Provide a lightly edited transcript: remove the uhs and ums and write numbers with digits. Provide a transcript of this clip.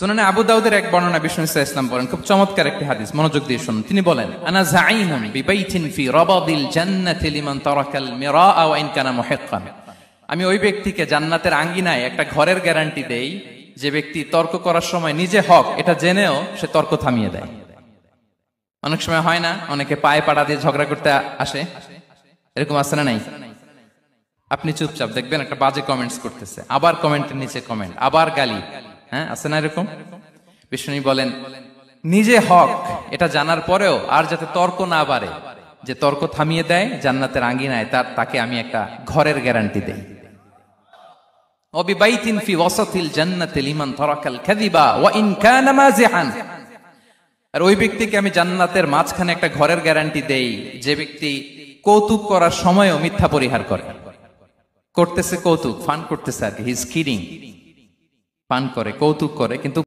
সুনানে আবু দাউদের এক বর্ণনা বিষ্ণু ইসলাম বলেন, খুব চমৎকার একটি হাদিস, মনোযোগ দিয়ে শুনুন। তিনি বলেন, আনা যাঈমুন বিবাইতিন ফি রাবাদিল জান্নাতি লিমান তারাকাল মিরাআ ওয়া ইন কানা মুহিক্কান। আমি ওই ব্যক্তিকে জান্নাতের আঙ্গিনায় একটা ঘরের গ্যারান্টি দেই যে ব্যক্তি তর্ক করার সময় নিজে হক এটা জেনেও সে তর্ক থামিয়ে দেয়। অনেক সময় হয় না, অনেকে পায়ে পাড়া দিয়ে ঝগড়া করতে আসে, এরকম আছে না নাই? আপনি চুপচাপ দেখবেন একটা বাজে কমেন্টস করতেছে, আবার কমেন্টের নিচে কমেন্ট, আবার গালি, হ্যাঁ আছে না এরকম? বিষ্ণু বলেন, নিজে হক এটা জানার পরেও আর যাতে তর্ক না বাড়ে, যে তর্ক থামিয়ে দেয় জান্নাতের আঙ্গিনায়, তাকে আমি একটা ঘরের গ্যারান্টি দেই। ওয়াবিবাইতিন ফি ওয়াসাতিল জান্নাতি লিমান তারাকাল কাযিবা ওয়া ইন কানা মাযিহান। আর ওই ব্যক্তিকে আমি জান্নাতের মাঝখানে একটা ঘরের গ্যারান্টি দেই যে ব্যক্তি কৌতুক করার সময়ও মিথ্যা পরিহার করে। করতেছে কৌতুক, ফান করতেছে আর কি, হি ইজ কিডিং, ফান করে, কৌতুক করে, কিন্তু